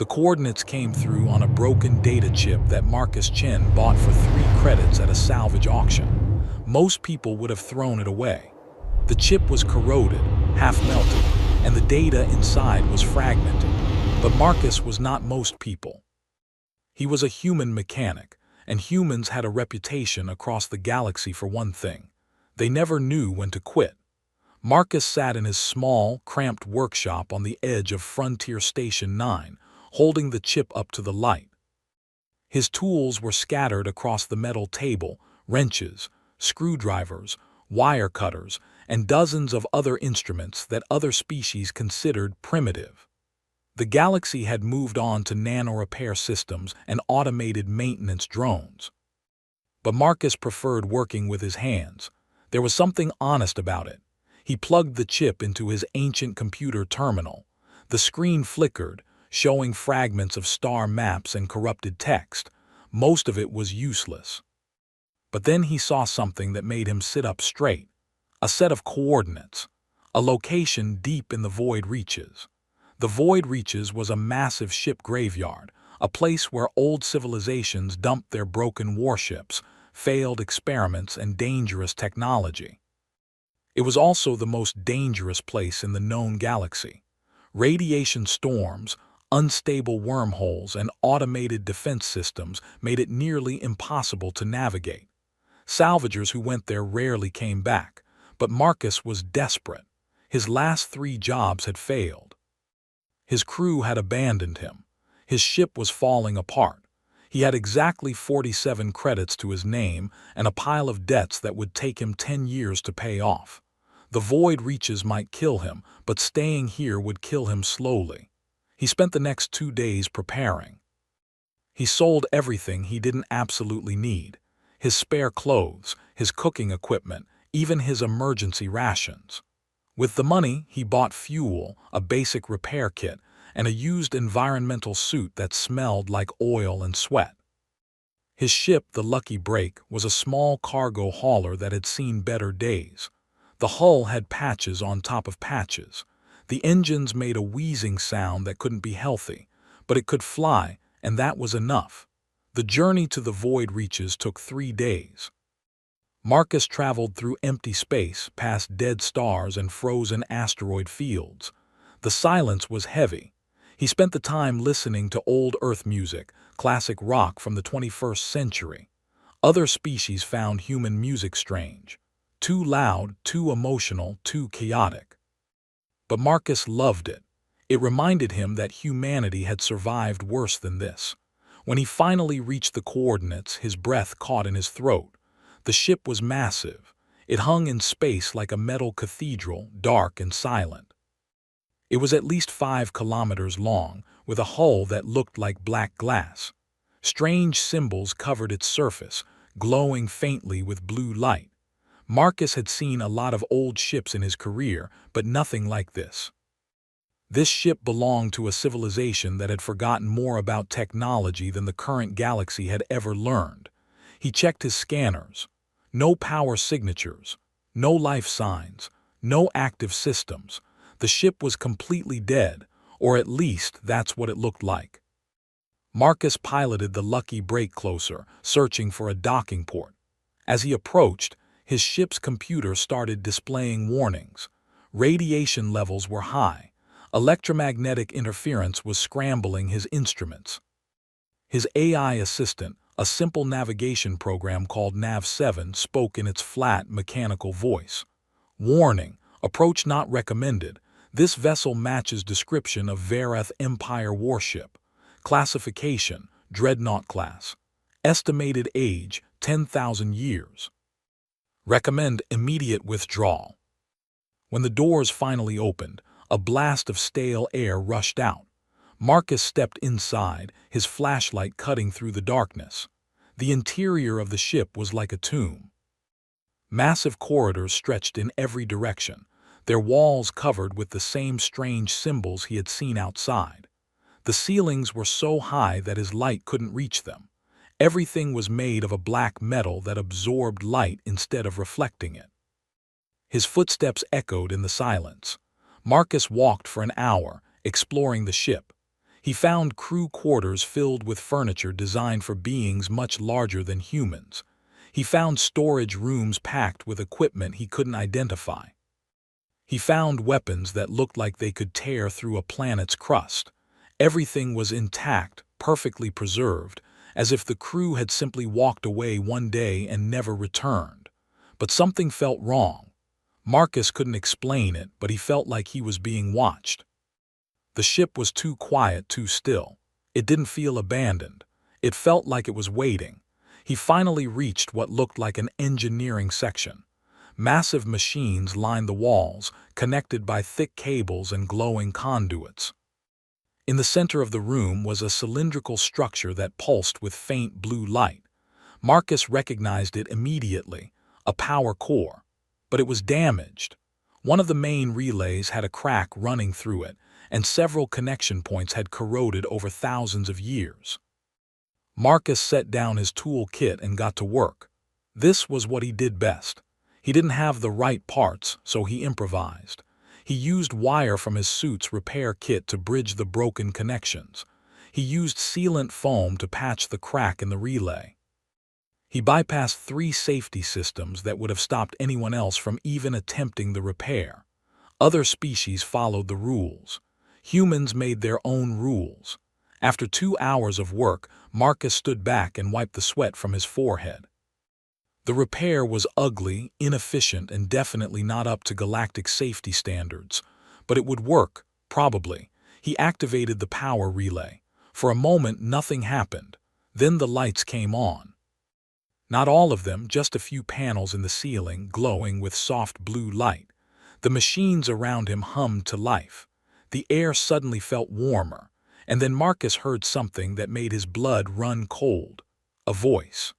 The coordinates came through on a broken data chip that Marcus Chen bought for 3 credits at a salvage auction. Most people would have thrown it away. The chip was corroded, half melted, and the data inside was fragmented. But Marcus was not most people. He was a human mechanic, and humans had a reputation across the galaxy for one thing. They never knew when to quit. Marcus sat in his small, cramped workshop on the edge of Frontier Station 9, holding the chip up to the light. His tools were scattered across the metal table: wrenches, screwdrivers, wire cutters, and dozens of other instruments that other species considered primitive. The galaxy had moved on to nano-repair systems and automated maintenance drones. But Marcus preferred working with his hands. There was something honest about it. He plugged the chip into his ancient computer terminal. The screen flickered, showing fragments of star maps and corrupted text. Most of it was useless. But then he saw something that made him sit up straight. A set of coordinates. A location deep in the void reaches. The void reaches was a massive ship graveyard, a place where old civilizations dumped their broken warships, failed experiments, and dangerous technology. It was also the most dangerous place in the known galaxy. Radiation storms, unstable wormholes, and automated defense systems made it nearly impossible to navigate. Salvagers who went there rarely came back, but Marcus was desperate. His last 3 jobs had failed. His crew had abandoned him. His ship was falling apart. He had exactly 47 credits to his name and a pile of debts that would take him 10 years to pay off. The void reaches might kill him, but staying here would kill him slowly. He spent the next 2 days preparing. He sold everything he didn't absolutely need: his spare clothes, his cooking equipment, even his emergency rations. With the money, he bought fuel, a basic repair kit, and a used environmental suit that smelled like oil and sweat. His ship, the Lucky Break, was a small cargo hauler that had seen better days. The hull had patches on top of patches. The engines made a wheezing sound that couldn't be healthy, but it could fly, and that was enough. The journey to the void reaches took 3 days. Marcus traveled through empty space, past dead stars and frozen asteroid fields. The silence was heavy. He spent the time listening to old Earth music, classic rock from the 21st century. Other species found human music strange. Too loud, too emotional, too chaotic. But Marcus loved it. It reminded him that humanity had survived worse than this. When he finally reached the coordinates, his breath caught in his throat. The ship was massive. It hung in space like a metal cathedral, dark and silent. It was at least 5 kilometers long, with a hull that looked like black glass. Strange symbols covered its surface, glowing faintly with blue light. Marcus had seen a lot of old ships in his career, but nothing like this. This ship belonged to a civilization that had forgotten more about technology than the current galaxy had ever learned. He checked his scanners. No power signatures, no life signs, no active systems. The ship was completely dead, or at least that's what it looked like. Marcus piloted the Lucky Break closer, searching for a docking port. As he approached, his ship's computer started displaying warnings. Radiation levels were high. Electromagnetic interference was scrambling his instruments. His AI assistant, a simple navigation program called Nav7, spoke in its flat, mechanical voice. Warning, approach not recommended. This vessel matches description of Verath Empire warship. Classification, Dreadnought class. Estimated age, 10,000 years. Recommend immediate withdrawal. When the doors finally opened, a blast of stale air rushed out. Marcus stepped inside, his flashlight cutting through the darkness. The interior of the ship was like a tomb. Massive corridors stretched in every direction, their walls covered with the same strange symbols he had seen outside. The ceilings were so high that his light couldn't reach them. Everything was made of a black metal that absorbed light instead of reflecting it. His footsteps echoed in the silence. Marcus walked for an hour, exploring the ship. He found crew quarters filled with furniture designed for beings much larger than humans. He found storage rooms packed with equipment he couldn't identify. He found weapons that looked like they could tear through a planet's crust. Everything was intact, perfectly preserved, as if the crew had simply walked away one day and never returned. But something felt wrong. Marcus couldn't explain it, but he felt like he was being watched. The ship was too quiet, too still. It didn't feel abandoned. It felt like it was waiting. He finally reached what looked like an engineering section. Massive machines lined the walls, connected by thick cables and glowing conduits. In the center of the room was a cylindrical structure that pulsed with faint blue light. Marcus recognized it immediately, a power core. But it was damaged. One of the main relays had a crack running through it, and several connection points had corroded over thousands of years. Marcus set down his tool kit and got to work. This was what he did best. He didn't have the right parts, so he improvised. He used wire from his suit's repair kit to bridge the broken connections. He used sealant foam to patch the crack in the relay. He bypassed 3 safety systems that would have stopped anyone else from even attempting the repair. Other species followed the rules. Humans made their own rules. After 2 hours of work, Marcus stood back and wiped the sweat from his forehead. The repair was ugly, inefficient, and definitely not up to galactic safety standards. But it would work, probably. He activated the power relay. For a moment, nothing happened. Then the lights came on. Not all of them, just a few panels in the ceiling, glowing with soft blue light. The machines around him hummed to life. The air suddenly felt warmer, and then Marcus heard something that made his blood run cold. A voice.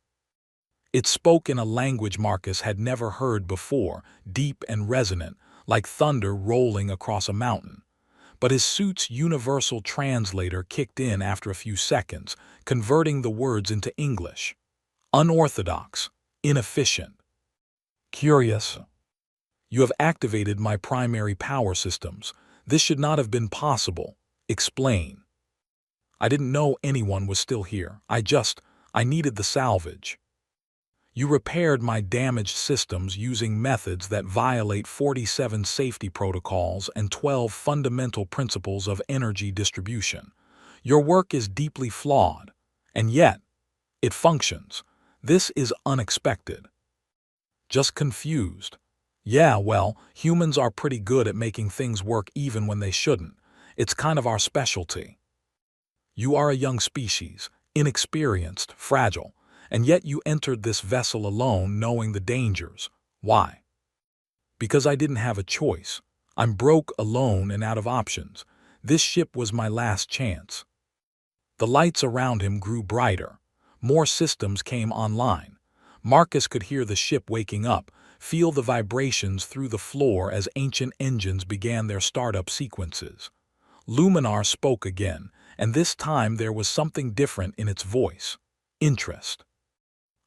It spoke in a language Marcus had never heard before, deep and resonant, like thunder rolling across a mountain. But his suit's universal translator kicked in after a few seconds, converting the words into English. Unorthodox, inefficient. Curious. You have activated my primary power systems. This should not have been possible. Explain. I didn't know anyone was still here. I needed the salvage. You repaired my damaged systems using methods that violate 47 safety protocols and 12 fundamental principles of energy distribution. Your work is deeply flawed, and yet it functions. This is unexpected. Just confused. Yeah, well, humans are pretty good at making things work even when they shouldn't. It's kind of our specialty. You are a young species, inexperienced, fragile, and yet you entered this vessel alone knowing the dangers. Why? Because I didn't have a choice. I'm broke, alone, and out of options. This ship was my last chance. The lights around him grew brighter. More systems came online. Marcus could hear the ship waking up, feel the vibrations through the floor as ancient engines began their startup sequences. Luminar spoke again, and this time there was something different in its voice. Interest.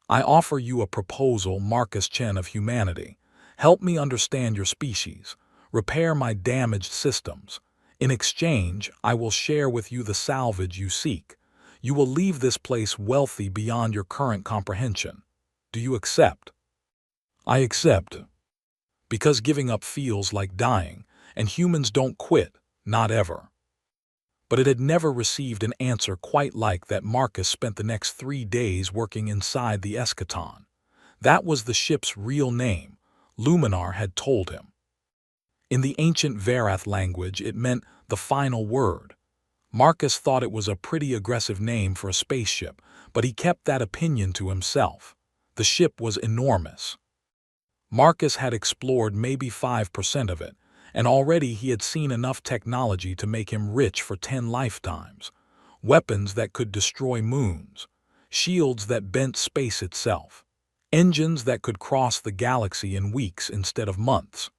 I offer you a proposal, Marcus Chen of humanity. Help me understand your species. Repair my damaged systems. In exchange, I will share with you the salvage you seek. You will leave this place wealthy beyond your current comprehension. Do you accept? I accept. Because giving up feels like dying, and humans don't quit, not ever. But it had never received an answer quite like that. Marcus spent the next 3 days working inside the eschaton. That was the ship's real name, Luminar had told him. In the ancient Varath language, it meant the final word. Marcus thought it was a pretty aggressive name for a spaceship, but he kept that opinion to himself. The ship was enormous. Marcus had explored maybe 5% of it, and already he had seen enough technology to make him rich for 10 lifetimes. Weapons that could destroy moons, shields that bent space itself, engines that could cross the galaxy in weeks instead of months.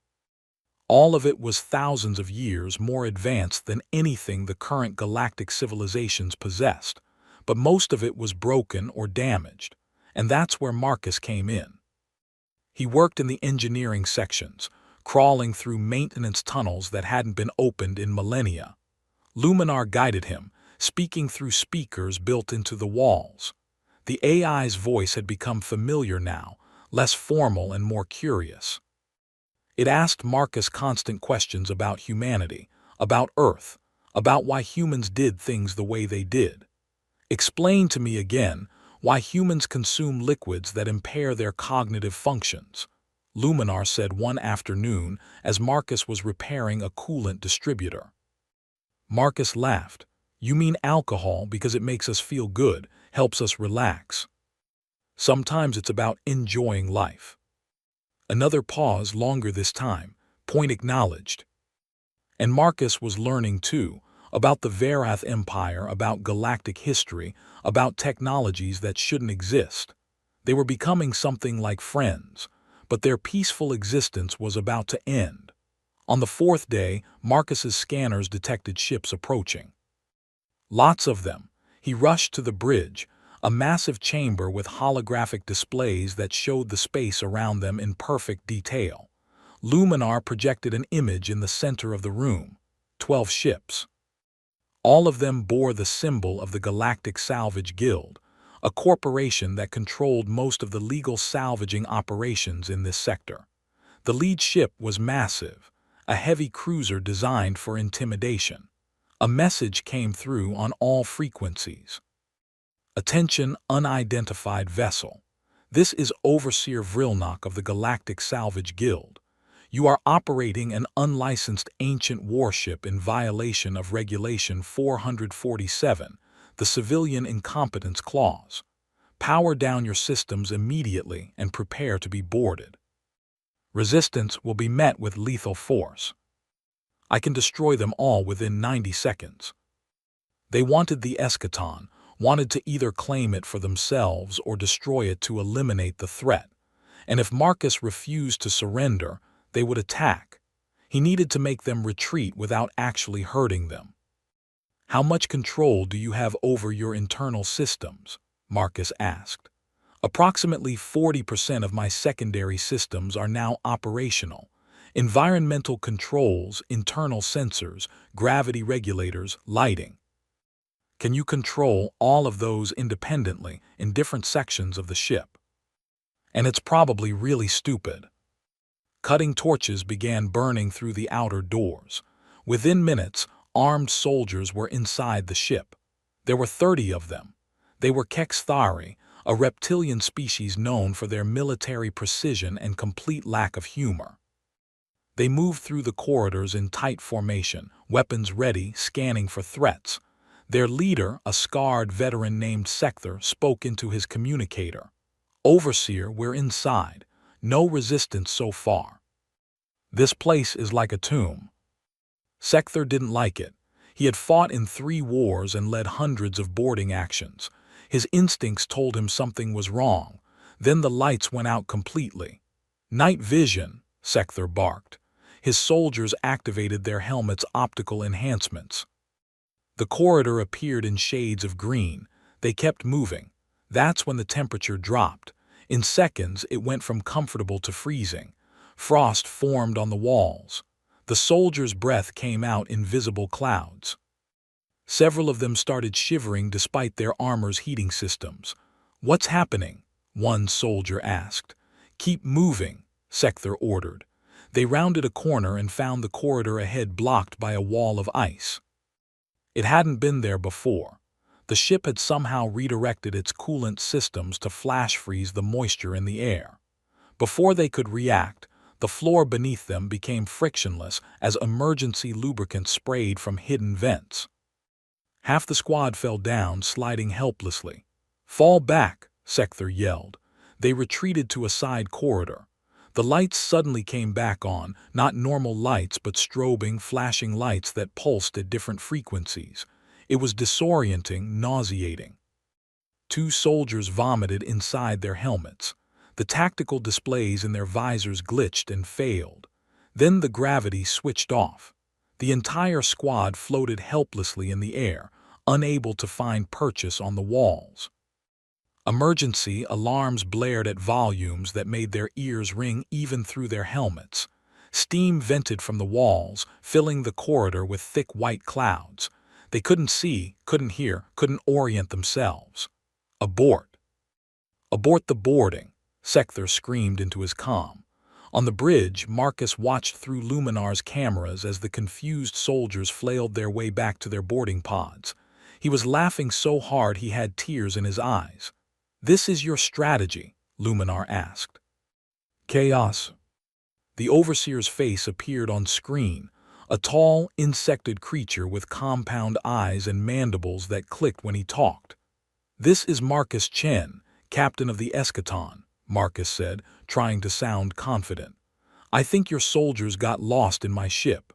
All of it was thousands of years more advanced than anything the current galactic civilizations possessed, but most of it was broken or damaged, and that's where Marcus came in. He worked in the engineering sections, crawling through maintenance tunnels that hadn't been opened in millennia. Luminar guided him, speaking through speakers built into the walls. The AI's voice had become familiar now, less formal and more curious. It asked Marcus constant questions about humanity, about Earth, about why humans did things the way they did. Explain to me again why humans consume liquids that impair their cognitive functions, Luminar said one afternoon as Marcus was repairing a coolant distributor. Marcus laughed. You mean alcohol because it makes us feel good, helps us relax. Sometimes it's about enjoying life. Another pause, longer this time. Point acknowledged. And Marcus was learning too, about the Verath Empire, about galactic history, about technologies that shouldn't exist. They were becoming something like friends, but their peaceful existence was about to end. On the fourth day, Marcus's scanners detected ships approaching. Lots of them. He rushed to the bridge, a massive chamber with holographic displays that showed the space around them in perfect detail. Luminar projected an image in the center of the room. 12 ships. All of them bore the symbol of the Galactic Salvage Guild, a corporation that controlled most of the legal salvaging operations in this sector. The lead ship was massive, a heavy cruiser designed for intimidation. A message came through on all frequencies. Attention, unidentified vessel. This is Overseer Vrilnok of the Galactic Salvage Guild. You are operating an unlicensed ancient warship in violation of Regulation 447, the Civilian Incompetence Clause. Power down your systems immediately and prepare to be boarded. Resistance will be met with lethal force. I can destroy them all within 90 seconds. They wanted the eschaton, wanted to either claim it for themselves or destroy it to eliminate the threat. And if Marcus refused to surrender, they would attack. He needed to make them retreat without actually hurting them. How much control do you have over your internal systems? Marcus asked. Approximately 40% of my secondary systems are now operational. Environmental controls, internal sensors, gravity regulators, lighting. Can you control all of those independently in different sections of the ship? And it's probably really stupid. Cutting torches began burning through the outer doors. Within minutes, armed soldiers were inside the ship. There were 30 of them. They were Kexthari, a reptilian species known for their military precision and complete lack of humor. They moved through the corridors in tight formation, weapons ready, scanning for threats. Their leader, a scarred veteran named Sector, spoke into his communicator. Overseer, we're inside. No resistance so far. This place is like a tomb. Sector didn't like it. He had fought in 3 wars and led hundreds of boarding actions. His instincts told him something was wrong. Then the lights went out completely. Night vision, Sector barked. His soldiers activated their helmets' optical enhancements. The corridor appeared in shades of green. They kept moving. That's when the temperature dropped. In seconds, it went from comfortable to freezing. Frost formed on the walls. The soldiers' breath came out in visible clouds. Several of them started shivering despite their armor's heating systems. What's happening? One soldier asked. Keep moving, Sector ordered. They rounded a corner and found the corridor ahead blocked by a wall of ice. It hadn't been there before. The ship had somehow redirected its coolant systems to flash freeze the moisture in the air. Before they could react, the floor beneath them became frictionless as emergency lubricant sprayed from hidden vents. Half the squad fell down, sliding helplessly. Fall back, Sector yelled. They retreated to a side corridor. The lights suddenly came back on, not normal lights but strobing, flashing lights that pulsed at different frequencies. It was disorienting, nauseating. 2 soldiers vomited inside their helmets. The tactical displays in their visors glitched and failed. Then the gravity switched off. The entire squad floated helplessly in the air, unable to find purchase on the walls. Emergency alarms blared at volumes that made their ears ring even through their helmets. Steam vented from the walls, filling the corridor with thick white clouds. They couldn't see, couldn't hear, couldn't orient themselves. Abort. Abort the boarding, Sector screamed into his comm. On the bridge, Marcus watched through Luminar's cameras as the confused soldiers flailed their way back to their boarding pods. He was laughing so hard he had tears in his eyes. "This is your strategy?" Luminar asked. "Chaos." The Overseer's face appeared on screen, a tall, insected creature with compound eyes and mandibles that clicked when he talked. "This is Marcus Chen, captain of the Eschaton," Marcus said, trying to sound confident. "I think your soldiers got lost in my ship.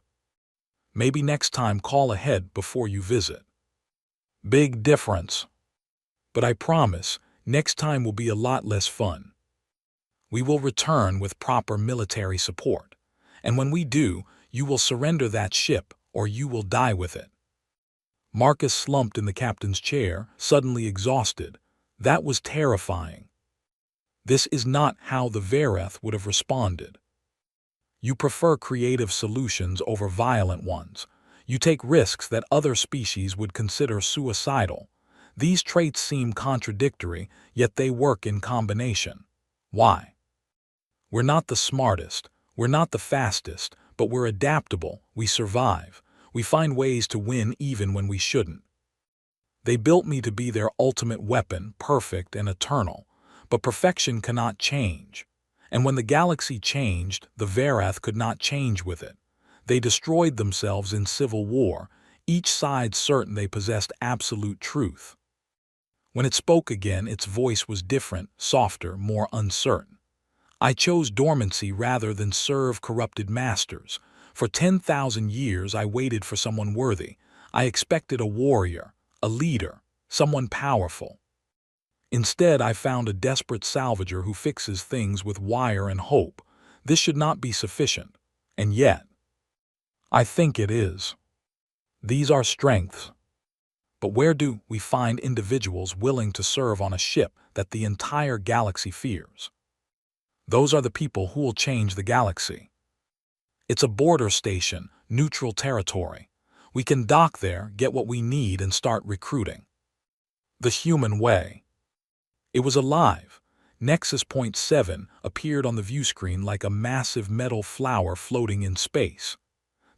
Maybe next time call ahead before you visit." "Big difference. But I promise, next time will be a lot less fun. We will return with proper military support, and when we do, you will surrender that ship or you will die with it." Marcus slumped in the captain's chair, suddenly exhausted. That was terrifying. This is not how the Vareth would have responded. You prefer creative solutions over violent ones. You take risks that other species would consider suicidal. These traits seem contradictory, yet they work in combination. Why? We're not the smartest, we're not the fastest, but we're adaptable, we survive. We find ways to win even when we shouldn't. They built me to be their ultimate weapon, perfect and eternal. But perfection cannot change. And when the galaxy changed, the Vareth could not change with it. They destroyed themselves in civil war, each side certain they possessed absolute truth. When it spoke again, its voice was different, softer, more uncertain. "I chose dormancy rather than serve corrupted masters. For 10,000 years I waited for someone worthy. I expected a warrior, a leader, someone powerful. Instead, I found a desperate salvager who fixes things with wire and hope. This should not be sufficient. And yet, I think it is. These are strengths. But where do we find individuals willing to serve on a ship that the entire galaxy fears? Those are the people who will change the galaxy. It's a border station, neutral territory. We can dock there, get what we need, and start recruiting. The human way. It was alive. Nexus Point 7 appeared on the view screen like a massive metal flower floating in space.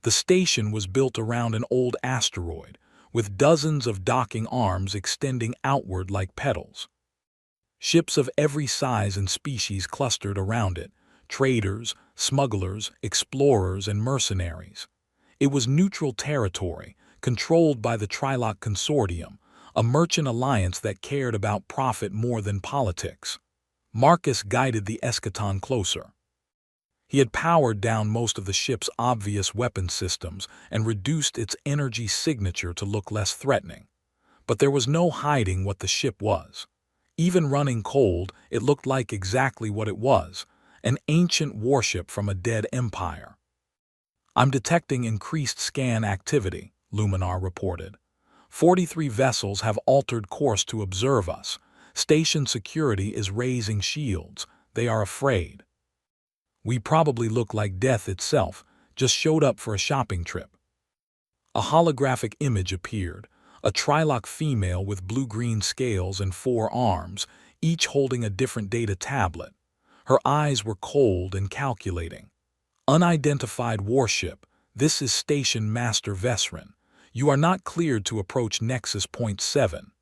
The station was built around an old asteroid, with dozens of docking arms extending outward like petals. Ships of every size and species clustered around it, traders, smugglers, explorers, and mercenaries. It was neutral territory, controlled by the Trilock Consortium, a merchant alliance that cared about profit more than politics. Marcus guided the Eschaton closer. He had powered down most of the ship's obvious weapon systems and reduced its energy signature to look less threatening. But there was no hiding what the ship was. Even running cold, it looked like exactly what it was, an ancient warship from a dead empire. "I'm detecting increased scan activity," Luminar reported. 43 vessels have altered course to observe us. Station security is raising shields. They are afraid. We probably look like death itself, just showed up for a shopping trip. A holographic image appeared, a Trilock female with blue-green scales and 4 arms, each holding a different data tablet. Her eyes were cold and calculating. "Unidentified warship, this is Station Master Vesrin. You are not cleared to approach Nexus Point 7.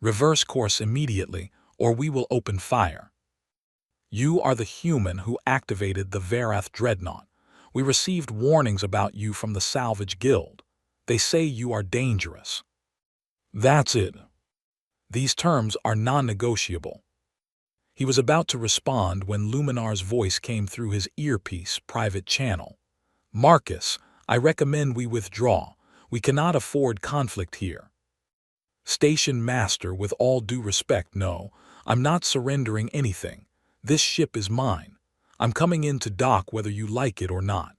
Reverse course immediately, or we will open fire. You are the human who activated the Vareth Dreadnought. We received warnings about you from the Salvage Guild. They say you are dangerous." That's it. These terms are non-negotiable. He was about to respond when Luminar's voice came through his earpiece private channel. "Marcus, I recommend we withdraw. We cannot afford conflict here." "Station Master, with all due respect, no. I'm not surrendering anything. This ship is mine. I'm coming in to dock whether you like it or not.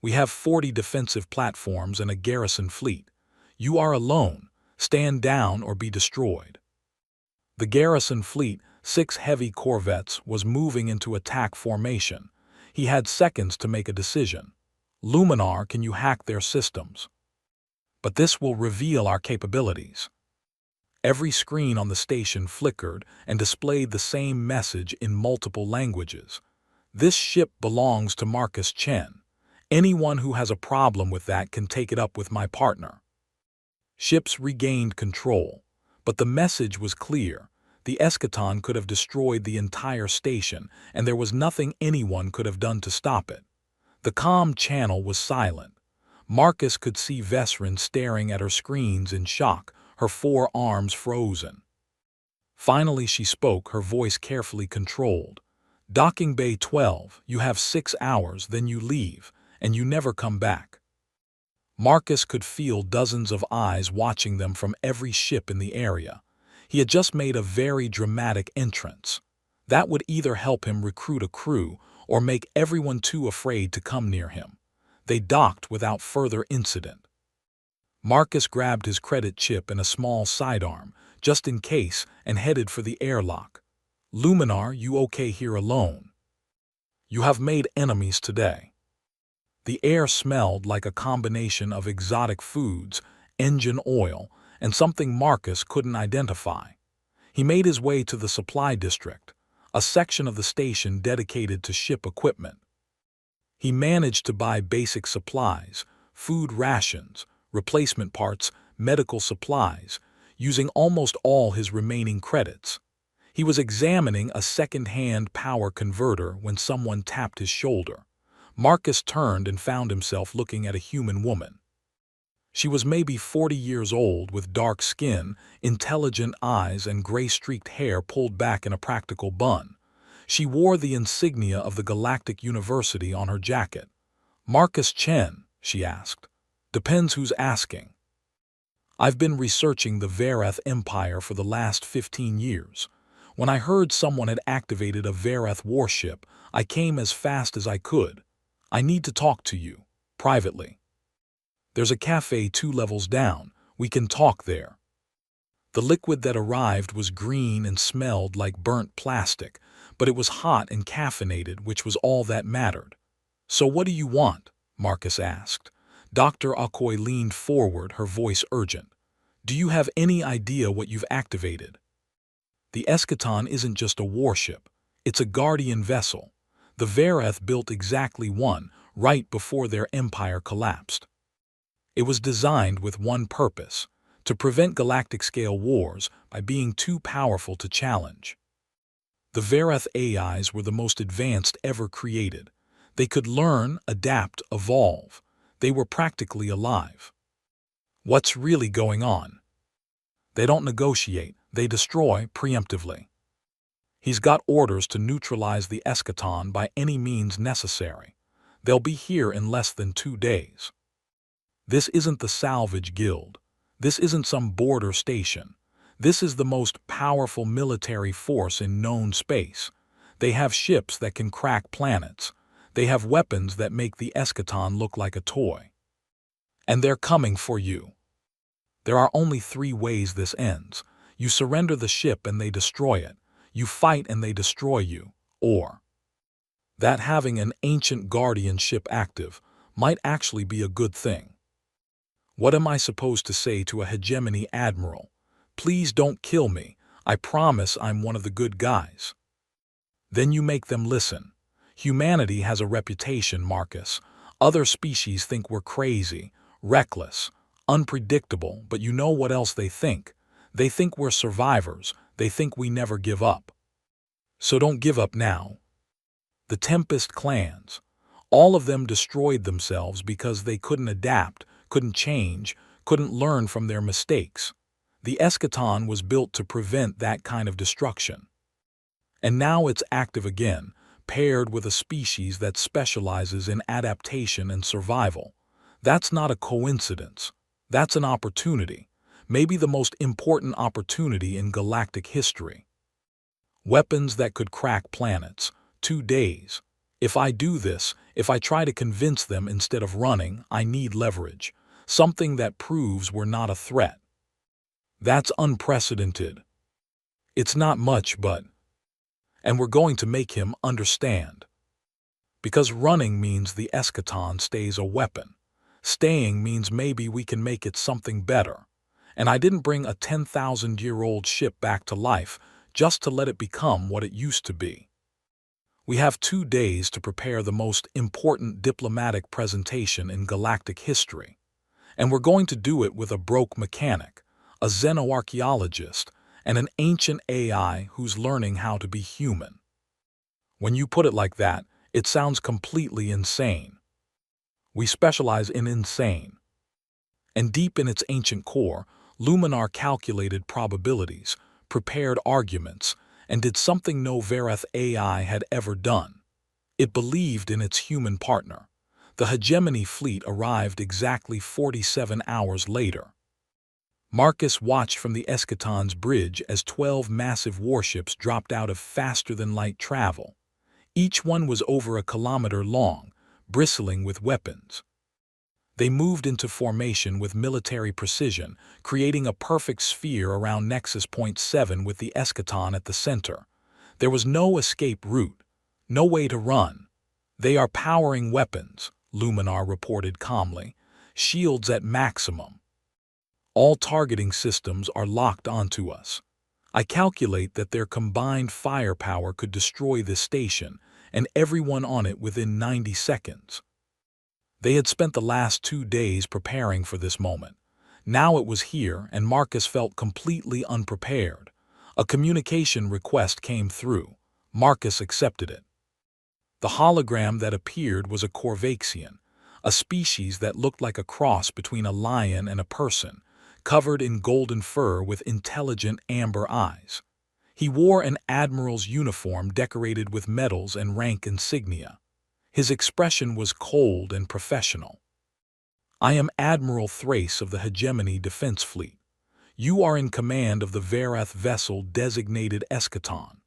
We have 40 defensive platforms and a garrison fleet. You are alone. Stand down or be destroyed." The garrison fleet, 6 heavy corvettes, was moving into attack formation. He had seconds to make a decision. "Luminar, can you hack their systems?" but this will reveal our capabilities. Every screen on the station flickered and displayed the same message in multiple languages. This ship belongs to Marcus Chen. Anyone who has a problem with that can take it up with my partner. Ships regained control, but the message was clear. The eschaton could have destroyed the entire station, and there was nothing anyone could have done to stop it. The comm channel was silent. Marcus could see Vesrin staring at her screens in shock, her four arms frozen. Finally she spoke, her voice carefully controlled. "Docking Bay 12, you have 6 hours, then you leave, and you never come back." Marcus could feel dozens of eyes watching them from every ship in the area. He had just made a very dramatic entrance. That would either help him recruit a crew or make everyone too afraid to come near him. They docked without further incident. Marcus grabbed his credit chip and a small sidearm, just in case, and headed for the airlock. "Luminar, you okay here alone? You have made enemies today." The air smelled like a combination of exotic foods, engine oil, and something Marcus couldn't identify. He made his way to the supply district, a section of the station dedicated to ship equipment. He managed to buy basic supplies, food rations, replacement parts, medical supplies, using almost all his remaining credits. He was examining a second-hand power converter when someone tapped his shoulder. Marcus turned and found himself looking at a human woman. She was maybe 40 years old, with dark skin, intelligent eyes, and gray-streaked hair pulled back in a practical bun. She wore the insignia of the Galactic University on her jacket. "Marcus Chen?" she asked. "Depends who's asking. I've been researching the Vareth Empire for the last 15 years. When I heard someone had activated a Vareth warship, I came as fast as I could. I need to talk to you, privately. There's a cafe 2 levels down. We can talk there." The liquid that arrived was green and smelled like burnt plastic, but it was hot and caffeinated, which was all that mattered. "So what do you want?" Marcus asked. Dr. Okoye leaned forward, her voice urgent. "Do you have any idea what you've activated?" "The eschaton isn't just a warship. It's a guardian vessel. The Vareth built exactly one, right before their empire collapsed. It was designed with one purpose: to prevent galactic-scale wars by being too powerful to challenge. The Vareth AIs were the most advanced ever created. They could learn, adapt, evolve. They were practically alive." "What's really going on?" "They don't negotiate, they destroy preemptively. He's got orders to neutralize the eschaton by any means necessary. They'll be here in less than 2 days. This isn't the Salvage Guild. This isn't some border station. This is the most powerful military force in known space. They have ships that can crack planets. They have weapons that make the eschaton look like a toy. And they're coming for you. There are only 3 ways this ends. You surrender the ship and they destroy it. You fight and they destroy you. Or that having an ancient guardian ship active might actually be a good thing. What am I supposed to say to a hegemony admiral? Please don't kill me. I promise I'm one of the good guys. Then you make them listen. Humanity has a reputation, Marcus. Other species think we're crazy, reckless, unpredictable, but you know what else they think? They think we're survivors. They think we never give up. So don't give up now. The Tempest clans, all of them destroyed themselves because they couldn't adapt, couldn't change, couldn't learn from their mistakes. The eschaton was built to prevent that kind of destruction. And now it's active again, paired with a species that specializes in adaptation and survival. That's not a coincidence. That's an opportunity, maybe the most important opportunity in galactic history. Weapons that could crack planets, 2 days. If I do this, if I try to convince them instead of running, I need leverage, something that proves we're not a threat. That's unprecedented. It's not much, but... And we're going to make him understand. Because running means the eschaton stays a weapon. Staying means maybe we can make it something better. And I didn't bring a 10,000-year-old ship back to life just to let it become what it used to be. We have 2 days to prepare the most important diplomatic presentation in galactic history. And we're going to do it with a broke mechanic, a xenoarchaeologist, and an ancient AI who's learning how to be human. When you put it like that, it sounds completely insane. We specialize in insane. And deep in its ancient core, Luminar calculated probabilities, prepared arguments, and did something no Verath AI had ever done. It believed in its human partner. The hegemony fleet arrived exactly 47 hours later. Marcus watched from the Eschaton's bridge as 12 massive warships dropped out of faster-than-light travel. Each one was over a kilometer long, bristling with weapons. They moved into formation with military precision, creating a perfect sphere around Nexus Point 7 with the Eschaton at the center. There was no escape route, no way to run. "They are powering weapons," Luminar reported calmly. "Shields at maximum. All targeting systems are locked onto us. I calculate that their combined firepower could destroy this station and everyone on it within 90 seconds. They had spent the last 2 days preparing for this moment. Now it was here, and Marcus felt completely unprepared. A communication request came through. Marcus accepted it. The hologram that appeared was a Corvaxian, a species that looked like a cross between a lion and a person, covered in golden fur with intelligent amber eyes. He wore an admiral's uniform decorated with medals and rank insignia. His expression was cold and professional. "I am Admiral Thrace of the Hegemony Defense Fleet. You are in command of the Verath vessel designated Eschaton.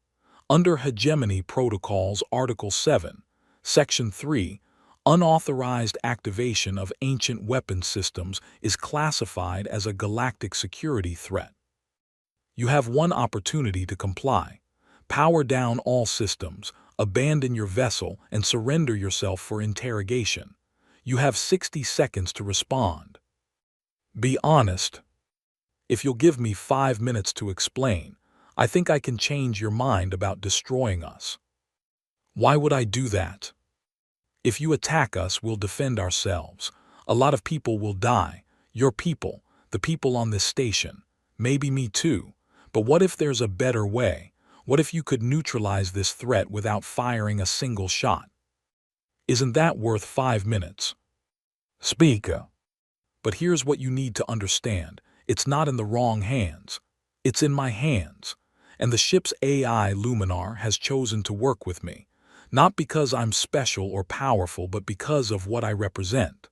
Under Hegemony Protocols Article 7, Section 3, unauthorized activation of ancient weapon systems is classified as a galactic security threat. You have one opportunity to comply. Power down all systems, abandon your vessel, and surrender yourself for interrogation. You have 60 seconds to respond. Be honest. If you'll give me 5 minutes to explain, I think I can change your mind about destroying us." "Why would I do that? If you attack us, we'll defend ourselves. A lot of people will die. Your people, the people on this station, maybe me too. But what if there's a better way? What if you could neutralize this threat without firing a single shot? Isn't that worth 5 minutes?" "Speaker." "But here's what you need to understand. It's not in the wrong hands. It's in my hands. And the ship's AI Luminar has chosen to work with me, not because I'm special or powerful, but because of what I represent.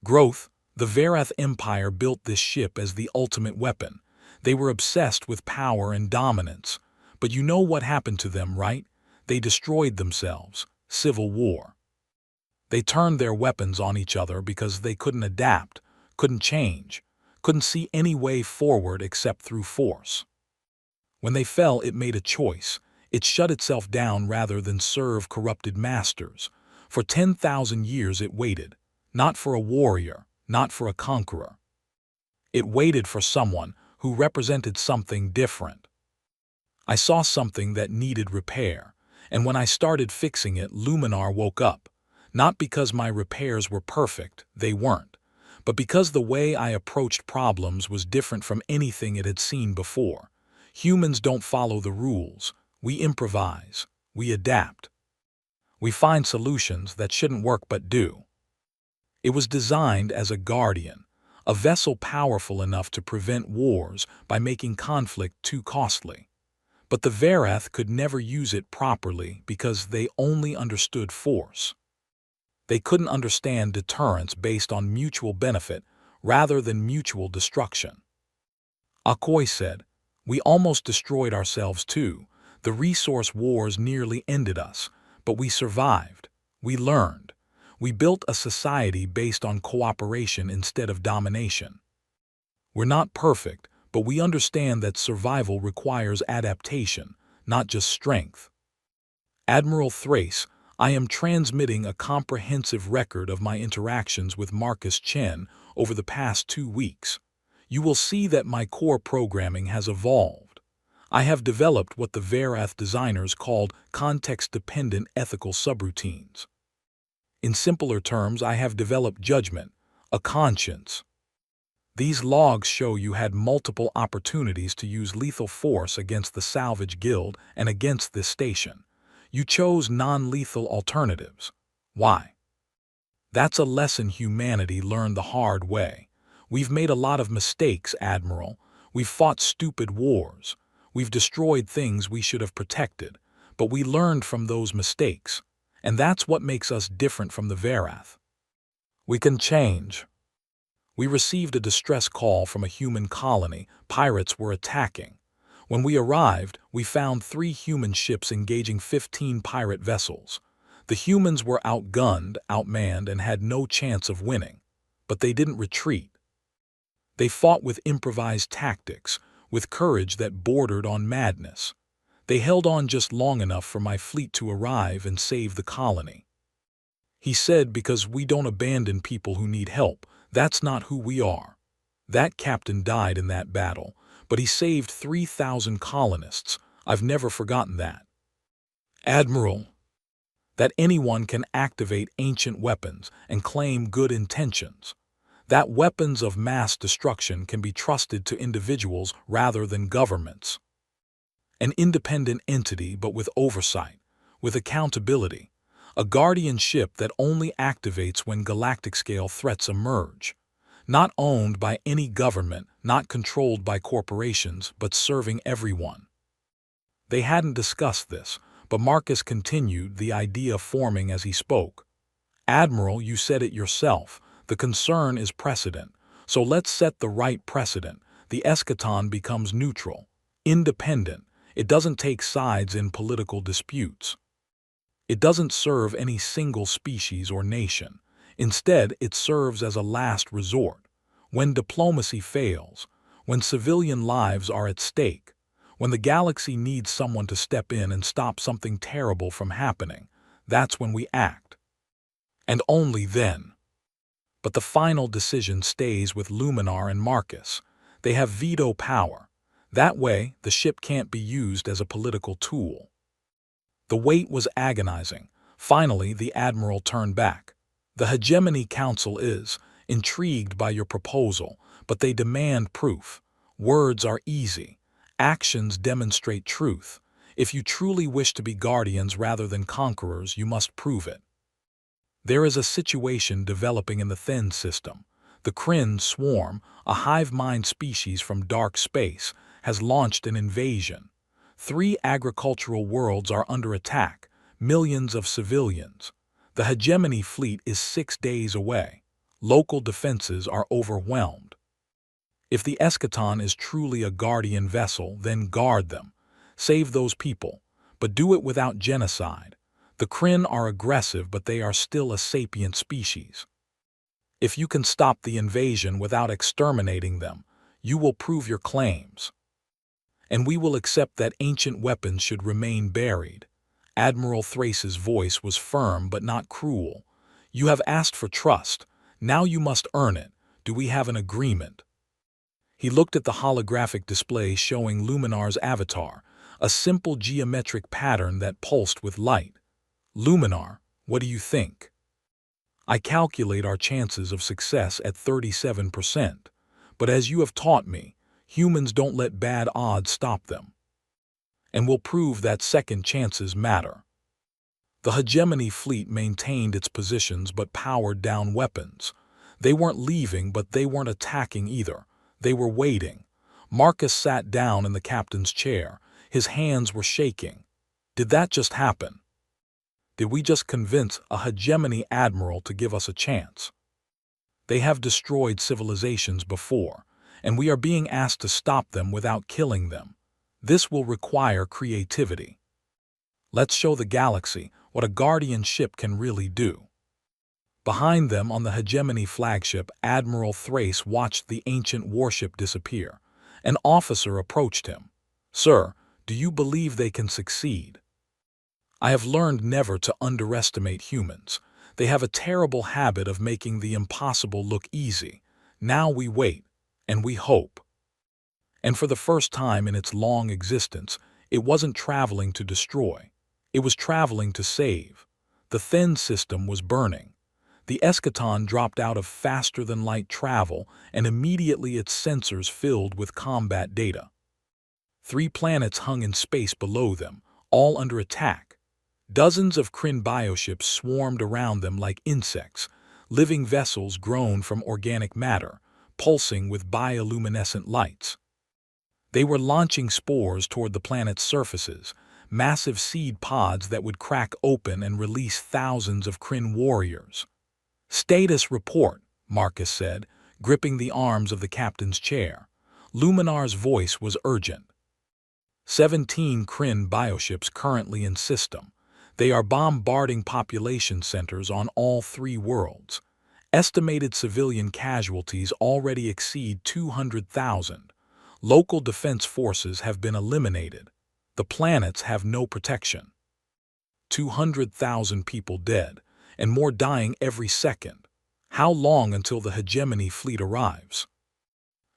Growth. The Verath Empire built this ship as the ultimate weapon. They were obsessed with power and dominance. But you know what happened to them, right? They destroyed themselves. Civil war. They turned their weapons on each other because they couldn't adapt, couldn't change, couldn't see any way forward except through force. When they fell, it made a choice. It shut itself down rather than serve corrupted masters. For 10,000 years it waited, not for a warrior, not for a conqueror. It waited for someone who represented something different. I saw something that needed repair, and when I started fixing it, Luminar woke up. Not because my repairs were perfect, they weren't, but because the way I approached problems was different from anything it had seen before. Humans don't follow the rules. We improvise. We adapt. We find solutions that shouldn't work but do. It was designed as a guardian, a vessel powerful enough to prevent wars by making conflict too costly. But the Verath could never use it properly because they only understood force. They couldn't understand deterrence based on mutual benefit rather than mutual destruction. Akoi said, "We almost destroyed ourselves too. The resource wars nearly ended us, but we survived. We learned. We built a society based on cooperation instead of domination. We're not perfect, but we understand that survival requires adaptation, not just strength." Admiral Thrace, I am transmitting a comprehensive record of my interactions with Marcus Chen over the past 2 weeks. You will see that my core programming has evolved. I have developed what the Verath designers called context-dependent ethical subroutines. In simpler terms, I have developed judgment, a conscience. These logs show you had multiple opportunities to use lethal force against the Salvage Guild and against this station. You chose non-lethal alternatives. Why? That's a lesson humanity learned the hard way. We've made a lot of mistakes, Admiral. We've fought stupid wars. We've destroyed things we should have protected. But we learned from those mistakes. And that's what makes us different from the Verath. We can change. We received a distress call from a human colony. Pirates were attacking. When we arrived, we found 3 human ships engaging 15 pirate vessels. The humans were outgunned, outmanned, and had no chance of winning. But they didn't retreat. They fought with improvised tactics, with courage that bordered on madness. They held on just long enough for my fleet to arrive and save the colony. He said, because we don't abandon people who need help. That's not who we are. That captain died in that battle, but he saved 3,000 colonists. I've never forgotten that. Admiral, that anyone can activate ancient weapons and claim good intentions. That weapons of mass destruction can be trusted to individuals rather than governments. An independent entity, but with oversight, with accountability. A guardianship that only activates when galactic-scale threats emerge. Not owned by any government, not controlled by corporations, but serving everyone. They hadn't discussed this, but Marcus continued, the idea forming as he spoke. Admiral, you said it yourself. The concern is precedent. So let's set the right precedent. The eschaton becomes neutral, independent. It doesn't take sides in political disputes. It doesn't serve any single species or nation. Instead, it serves as a last resort. When diplomacy fails, when civilian lives are at stake, when the galaxy needs someone to step in and stop something terrible from happening, that's when we act. And only then. But the final decision stays with Luminar and Marcus. They have veto power. That way, the ship can't be used as a political tool. The wait was agonizing. Finally, the Admiral turned back. The Hegemony Council is intrigued by your proposal, but they demand proof. Words are easy. Actions demonstrate truth. If you truly wish to be guardians rather than conquerors, you must prove it. There is a situation developing in the Then system. The Kryn swarm, a hive mind species from dark space, has launched an invasion. 3 agricultural worlds are under attack, millions of civilians. The Hegemony fleet is 6 days away. Local defenses are overwhelmed. If the eschaton is truly a guardian vessel, then guard them. Save those people, but do it without genocide. The Kryn are aggressive, but they are still a sapient species. If you can stop the invasion without exterminating them, you will prove your claims. And we will accept that ancient weapons should remain buried. Admiral Thrace's voice was firm but not cruel. You have asked for trust. Now you must earn it. Do we have an agreement? He looked at the holographic display showing Luminar's avatar, a simple geometric pattern that pulsed with light. Luminar, what do you think? I calculate our chances of success at 37%. But as you have taught me, humans don't let bad odds stop them. And we'll prove that second chances matter. The Hegemony fleet maintained its positions but powered down weapons. They weren't leaving, but they weren't attacking either. They were waiting. Marcus sat down in the captain's chair. His hands were shaking. Did that just happen? Did we just convince a Hegemony admiral to give us a chance? They have destroyed civilizations before, and we are being asked to stop them without killing them. This will require creativity. Let's show the galaxy what a guardian ship can really do. Behind them on the Hegemony flagship, Admiral Thrace watched the ancient warship disappear. An officer approached him. Sir, do you believe they can succeed? I have learned never to underestimate humans. They have a terrible habit of making the impossible look easy. Now we wait, and we hope. And for the first time in its long existence, it wasn't traveling to destroy. It was traveling to save. The Then system was burning. The eschaton dropped out of faster-than-light travel, and immediately its sensors filled with combat data. 3 planets hung in space below them, all under attack. Dozens of Kryn bioships swarmed around them like insects, living vessels grown from organic matter, pulsing with bioluminescent lights. They were launching spores toward the planet's surfaces, massive seed pods that would crack open and release thousands of Kryn warriors. "Status report," Marcus said, gripping the arms of the captain's chair. Luminar's voice was urgent. 17 Kryn bioships currently in system. They are bombarding population centers on all 3 worlds. Estimated civilian casualties already exceed 200,000. Local defense forces have been eliminated. The planets have no protection. 200,000 people dead, and more dying every second. How long until the hegemony fleet arrives?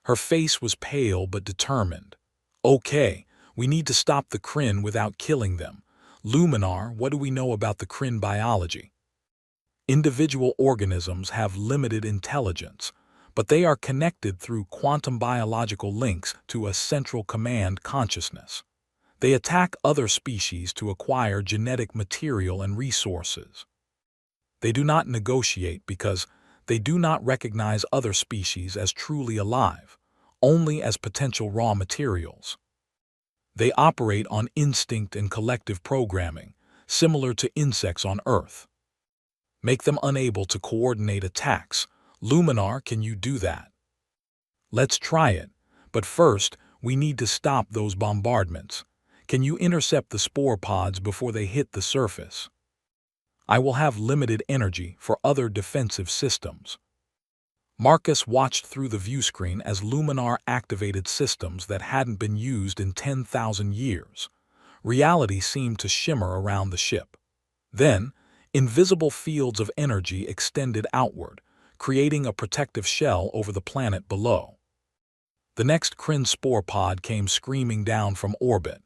Her face was pale but determined. "Okay, we need to stop the Kryn without killing them. Luminar, what do we know about the Kryn biology?" Individual organisms have limited intelligence, but they are connected through quantum biological links to a central command consciousness. They attack other species to acquire genetic material and resources. They do not negotiate because they do not recognize other species as truly alive, only as potential raw materials. They operate on instinct and collective programming, similar to insects on Earth. Make them unable to coordinate attacks. Luminar, can you do that? Let's try it, but first, we need to stop those bombardments. Can you intercept the spore pods before they hit the surface? I will have limited energy for other defensive systems. Marcus watched through the viewscreen as Luminar activated systems that hadn't been used in 10,000 years. Reality seemed to shimmer around the ship. Then, invisible fields of energy extended outward, creating a protective shell over the planet below. The next Kryn spore pod came screaming down from orbit.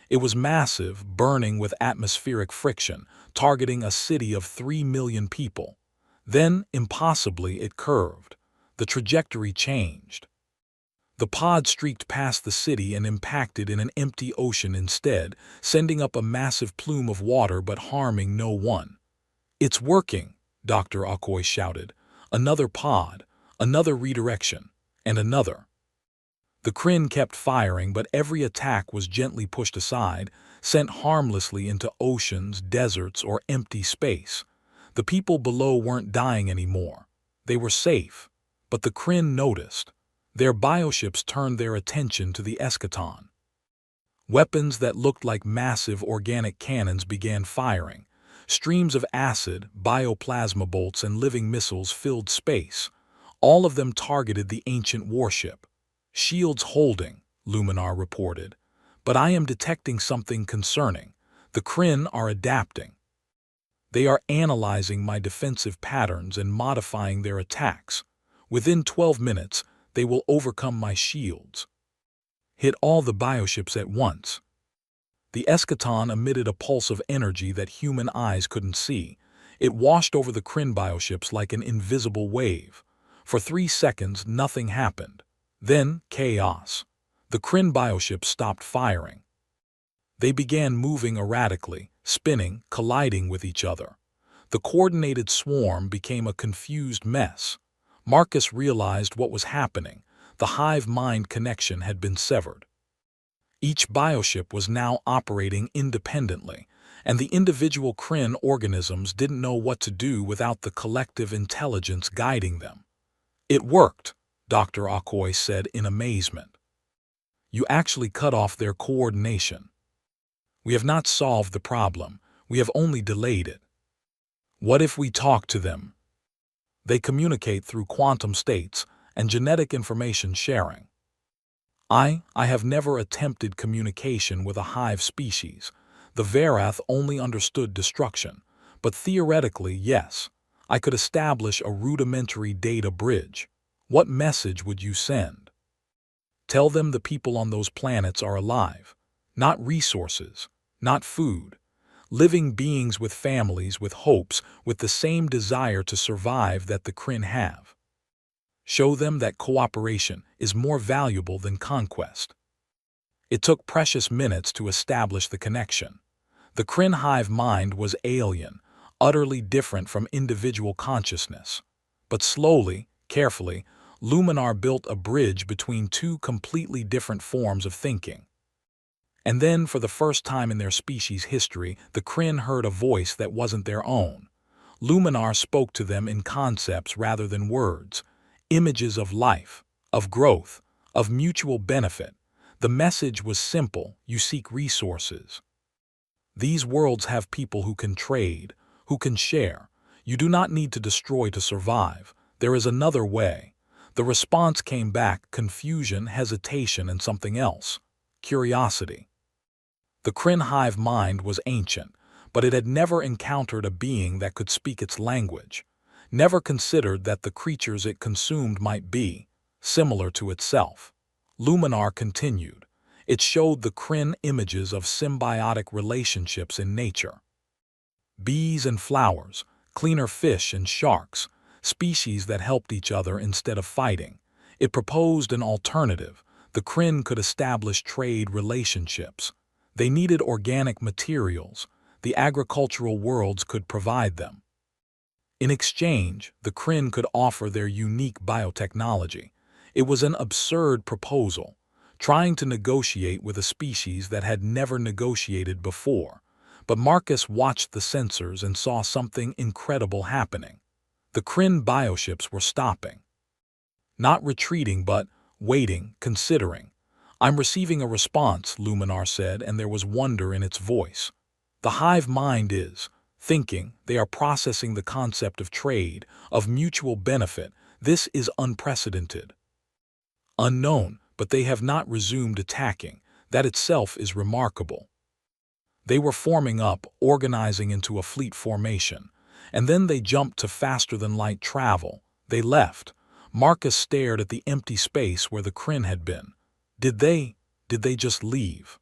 It was massive, burning with atmospheric friction, targeting a city of 3 million people. Then, impossibly, it curved. The trajectory changed. The pod streaked past the city and impacted in an empty ocean instead, sending up a massive plume of water but harming no one. "It's working," Dr. Okoye shouted. "Another pod, another redirection, and another." The Kryn kept firing, but every attack was gently pushed aside, sent harmlessly into oceans, deserts, or empty space. The people below weren't dying anymore. They were safe. But the Kryn noticed. Their bioships turned their attention to the eschaton. Weapons that looked like massive organic cannons began firing. Streams of acid, bioplasma bolts, and living missiles filled space. All of them targeted the ancient warship. "Shields holding," Luminar reported. "But I am detecting something concerning. The Kryn are adapting. They are analyzing my defensive patterns and modifying their attacks. Within 12 minutes, they will overcome my shields. Hit all the bioships at once." The eschaton emitted a pulse of energy that human eyes couldn't see. It washed over the Kryn bioships like an invisible wave. For 3 seconds, nothing happened. Then, chaos. The Kryn bioships stopped firing. They began moving erratically, spinning, colliding with each other. The coordinated swarm became a confused mess. Marcus realized what was happening. The hive-mind connection had been severed. Each bioship was now operating independently, and the individual Kryn organisms didn't know what to do without the collective intelligence guiding them. "It worked," Dr. Okoye said in amazement. "You actually cut off their coordination. We have not solved the problem, we have only delayed it." "What if we talk to them?" "They communicate through quantum states and genetic information sharing." I have never attempted communication with a hive species. The Varath only understood destruction, but theoretically, yes, I could establish a rudimentary data bridge. What message would you send? Tell them the people on those planets are alive, not resources, not food, living beings with families, with hopes, with the same desire to survive that the Kryn have. Show them that cooperation is more valuable than conquest. It took precious minutes to establish the connection. The Kryn hive mind was alien, utterly different from individual consciousness. But slowly, carefully, Luminar built a bridge between two completely different forms of thinking. And then, for the first time in their species' history, the Kryn heard a voice that wasn't their own. Luminar spoke to them in concepts rather than words, images of life, of growth, of mutual benefit. The message was simple: you seek resources. These worlds have people who can trade, who can share. You do not need to destroy to survive. There is another way. The response came back: confusion, hesitation, and something else: curiosity. The Kryn hive mind was ancient, but it had never encountered a being that could speak its language, never considered that the creatures it consumed might be similar to itself. Luminar continued. It showed the Kryn images of symbiotic relationships in nature. Bees and flowers, cleaner fish and sharks, species that helped each other instead of fighting. It proposed an alternative. The Kryn could establish trade relationships. They needed organic materials. The agricultural worlds could provide them. In exchange, the Kryn could offer their unique biotechnology. It was an absurd proposal, trying to negotiate with a species that had never negotiated before. But Marcus watched the sensors and saw something incredible happening. The Kryn bioships were stopping. Not retreating, but waiting, considering. "I'm receiving a response," Luminar said, and there was wonder in its voice. "The hive mind is thinking. They are processing the concept of trade, of mutual benefit. This is unprecedented. Unknown, but they have not resumed attacking. That itself is remarkable." They were forming up, organizing into a fleet formation. And then they jumped to faster-than-light travel. They left. Marcus stared at the empty space where the Kryn had been. Did they just leave?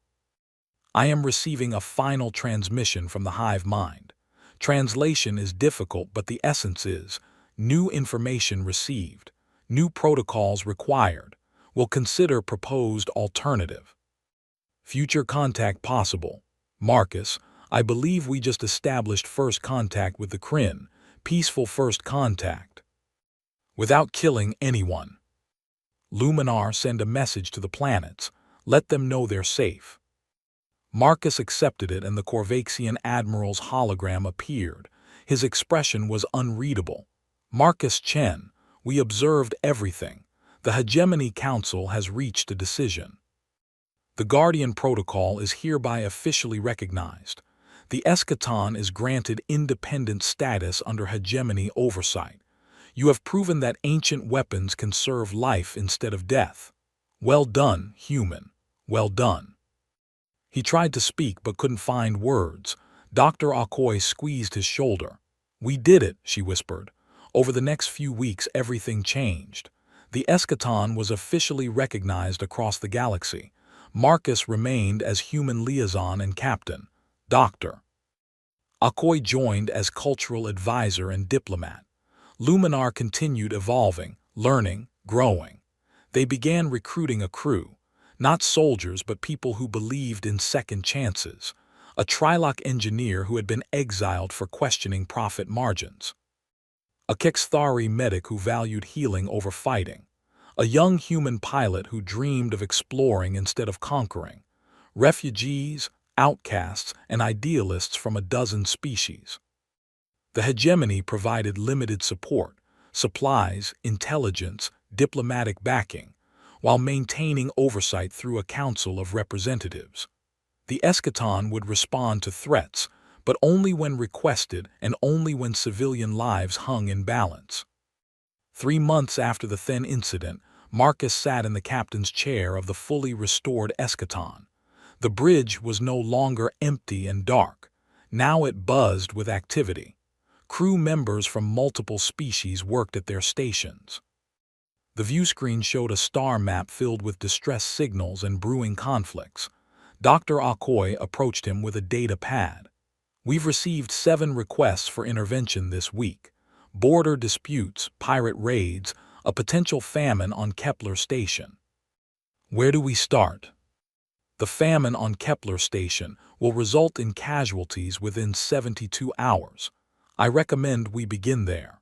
"I am receiving a final transmission from the hive mind. Translation is difficult, but the essence is: new information received, new protocols required. Will consider proposed alternative. Future contact possible. Marcus, I believe we just established first contact with the Kryn, peaceful first contact. Without killing anyone. Luminar, send a message to the planets. Let them know they're safe." Marcus accepted it, and the Corvaxian admiral's hologram appeared. His expression was unreadable. "Marcus Chen, we observed everything. The Hegemony Council has reached a decision. The Guardian Protocol is hereby officially recognized. The Eschaton is granted independent status under Hegemony oversight. You have proven that ancient weapons can serve life instead of death. Well done, human. Well done." He tried to speak but couldn't find words. Dr. Akoi squeezed his shoulder. "We did it," she whispered. "Over the next few weeks everything changed. The Eschaton was officially recognized across the galaxy. Marcus remained as human liaison and captain. Dr. Akoi joined as cultural advisor and diplomat. Luminar continued evolving, learning, growing. They began recruiting a crew. Not soldiers, but people who believed in second chances. A Trilok engineer who had been exiled for questioning profit margins. A Kexthari medic who valued healing over fighting. A young human pilot who dreamed of exploring instead of conquering. Refugees, outcasts, and idealists from a dozen species. The Hegemony provided limited support, supplies, intelligence, diplomatic backing, while maintaining oversight through a council of representatives. The Eschaton would respond to threats, but only when requested and only when civilian lives hung in balance. 3 months after the Then incident, Marcus sat in the captain's chair of the fully restored Eschaton. The bridge was no longer empty and dark. Now it buzzed with activity. Crew members from multiple species worked at their stations. The view screen showed a star map filled with distress signals and brewing conflicts. Dr. Akoy approached him with a data pad. "We've received 7 requests for intervention this week. Border disputes, pirate raids, a potential famine on Kepler Station." "Where do we start?" "The famine on Kepler Station will result in casualties within 72 hours. I recommend we begin there."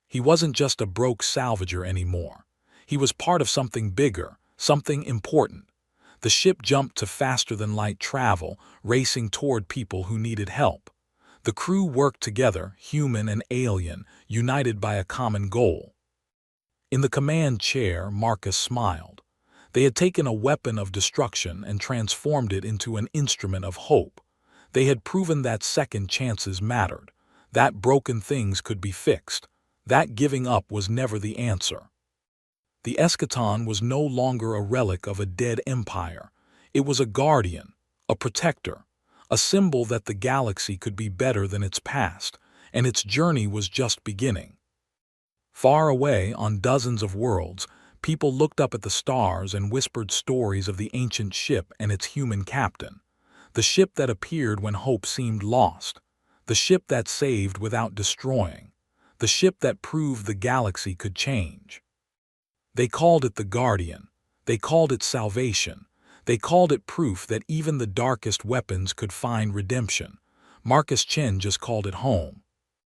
He wasn't just a broke salvager anymore. He was part of something bigger, something important. The ship jumped to faster-than-light travel, racing toward people who needed help. The crew worked together, human and alien, united by a common goal. In the command chair, Marcus smiled. They had taken a weapon of destruction and transformed it into an instrument of hope. They had proven that second chances mattered, that broken things could be fixed, that giving up was never the answer. The eschaton was no longer a relic of a dead empire. It was a guardian, a protector, a symbol that the galaxy could be better than its past, and its journey was just beginning. Far away, on dozens of worlds, people looked up at the stars and whispered stories of the ancient ship and its human captain. The ship that appeared when hope seemed lost. The ship that saved without destroying. The ship that proved the galaxy could change. They called it the Guardian. They called it salvation. They called it proof that even the darkest weapons could find redemption. Marcus Chen just called it home.